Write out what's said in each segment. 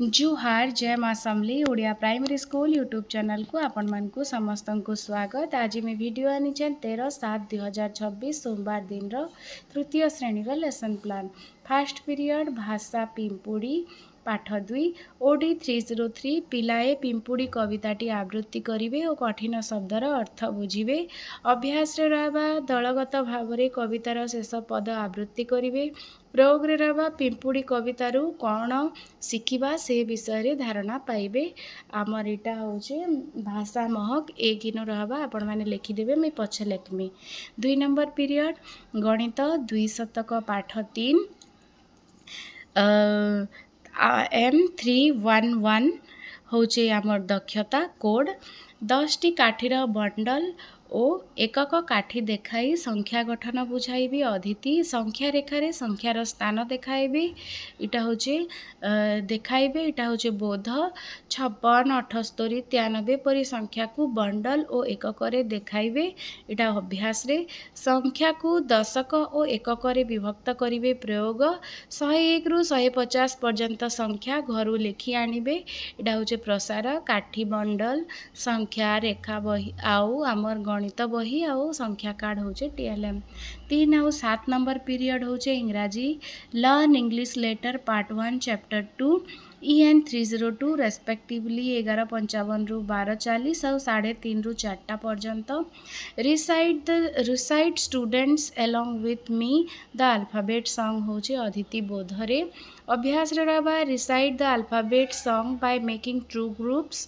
जुहार जय माँ Samali Odia primary school YouTube channel को आपण मानकु समस्त को स्वागत। आज मैं वीडियो आनी 13/7/2026 सोमवार दिन तृतीय श्रेणी लेसन प्लान फास्ट पीरियड भाषा पिंपुड़ी पाठ 2 ओडी 303 पिलाए पिंपुड़ी कविताटी आवृत्ति करेंगे और कठिन शब्दर अर्थ बुझे। अभ्यास रहा दलगत भाव में कवितार शेष पद आवृत्ति करेंगे। प्रयोग रे रहा पिंपुड़ी कवितारू कौन शिखा से विषय रे धारणा पाइबे। आमर इटा हूँ भाषा महक एक इन रहा आपण मैंने लिखिदेवे मैं पछे लिखमी। 2 नंबर पीरियड गणित 2 शतक पाठ 3 M311 हूँ आमर दक्षता कोड 10टी काठीर बंडल और एकक काठी देखाई संख्या गठन बुझाइबी। अदिति संख्या रेखार संख्यार स्थान देखाइबे। इटा हूँ देखाइबे। इटा हूँ बोध 56 78 93 परी संख्या को बंडल और एकक देखाइबे। इटा अभ्यास रे संख्या को दशक और एकक विभक्त करेंगे। प्रयोग 101 रु 150 पर्यंत संख्या घरू लिखि आणिबे। इटा हूँ प्रसार काठी बंडल संख्या रेखा बही आउ आमर गणित बही आउ संख्या कार्ड हूँ TLM। 3 आउ 7 नंबर पीरियड हूँ इंग्राजी learn English letter part 1 chapter 2 EN 302 respectively 11:55 रु 12:40 और 3:30 रु 4टा पर्यंत। Recite students along with me the alphabet song हूँ अदिति बोधरे। अभ्यास रहा recite the alphabet song by making 2 groups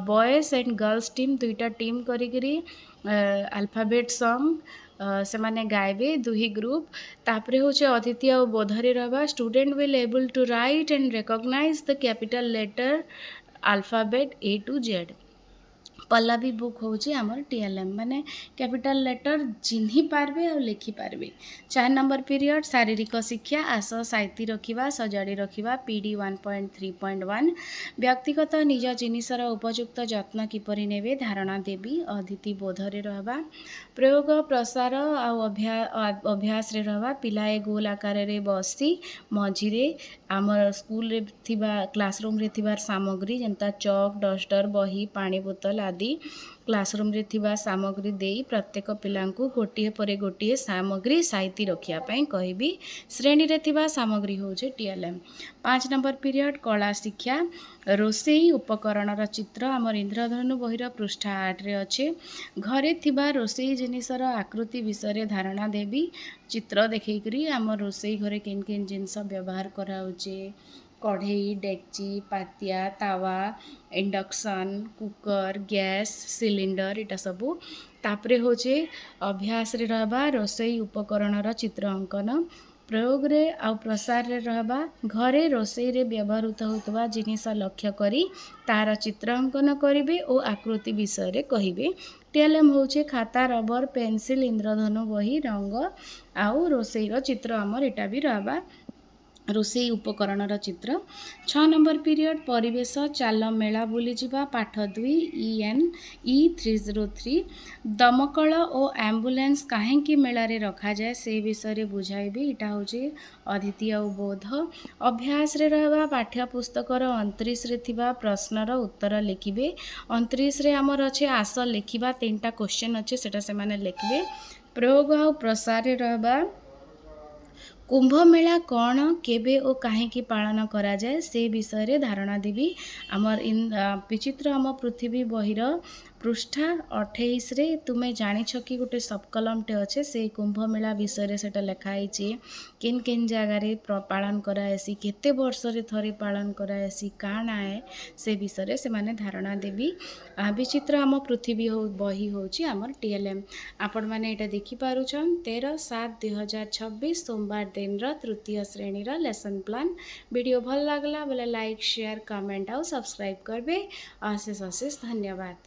boys and girls team 2टा टीम करी अल्फाबेट सॉन्ग से माने गाइबे 2 ग्रुप। तापरे हूँ अदिति और बोधरे रहा student will able to write and recognize the capital letter alphabet A to Z। Pallavi book हूँ आमर TLM माने कैपिटल लेटर चिन्ही पारबे और लिखि पारबे। 4 नंबर पीरियड शारीरिक शिक्षा आस साइती रखिबा सजाड़ी रखिबा PD 1.3.1 व्यक्तिगत निज जिनिसर उपयुक्त जत्न किपरि नेबे धारणा देवी अदिति बोधरे रहा। प्रयोग प्रसार अभ्यास रे रहा पिलाए गोल आकार रे बसी मझिरे आमर स्कूल रे थिबा क्लासरूम रे थिबार सामग्री जेंता चॉक डस्टर बही पानी बोतल आदि क्लासरूम रे थिबा सामग्री देई प्रत्येक पिलांकु गोटिए परे गोटिए सामग्री साइती रखिया पई कहबी। श्रेणी रे थिबा सामग्री होचे TLM। 5 नंबर पीरियड कला शिक्षा रोसेई उपकरणर चित्र आमर इंद्रधनु बहिर पृष्ठा 8 रे अच्छे। घरे थिबा रोसेई जिनिसर आकृति विषय धारणा देवी चित्र देखैकरी आमर रोसेई घरे केन केन जिनिस व्यवहार कराउचे कढ़ई डेक्ची पातिया तावा इंडक्शन कुकर गैस सिलिंडर इटा सबू। तापरे होचे अभ्यास रे रहा रोसई उपकरणर चित्र अंकन। प्रयोग रे आउ प्रसार रे रहा घरे रोसई रे व्यवहृत होतबा जिनिस लक्ष्य करी तार चित्र अंकन करिवे और आकृति विषय रे कहिबे। TLM होचे खाता रबर पेंसिल इंद्रधनु बही रंग आउ रोसईर चित्र आमर इटा भी रहा रोसई उपकरणर चित्र। 6 नंबर पीरियड परिवेश चाल मेला बुली जिबा पाठ 2 EN 303 दमकल और एम्बुलेंस काहेकि मेला रे रखा जाए से विषय रे बुझाइबी। इटा होचे अदिति और बोध। अभ्यास रे रहा पाठ्य पुस्तकर 29 रे थिबा प्रश्नर उत्तर लिखिबे। 29 रे आमर अच्छे आस लिखिबा 3टा क्वेश्चन अच्छे सेटा से माने लिखिबे। प्रयोग और प्रसार रे रहा कुंभ मेला कौन केबे और काहेकि पालन करा जाए से विषय रे धारणा देवी। आमर विचित्र आम पृथ्वी बहिर पृष्ठा 28 रे तुम्हें जानिछ कि गोटे सबकलमटे अच्छे से कुंभ मेला विषय रे सेटा लिखाई केन केन जगार पालन कराएसी केते वर्ष रे थरे पालन कराएसी काण आए से विषय रे से माने धारणा देवी। विचित्र आम पृथ्वी हो बही होची आमर TLM। आपण माने एटा देखि पारुछन 13/7/2026 सोमवार दिन तृतीय श्रेणी लेसन प्लान। वीडियो भल लागला बोले लाइक शेयर कमेंट और सब्सक्राइब करबे। अशेष अशेष धन्यवाद।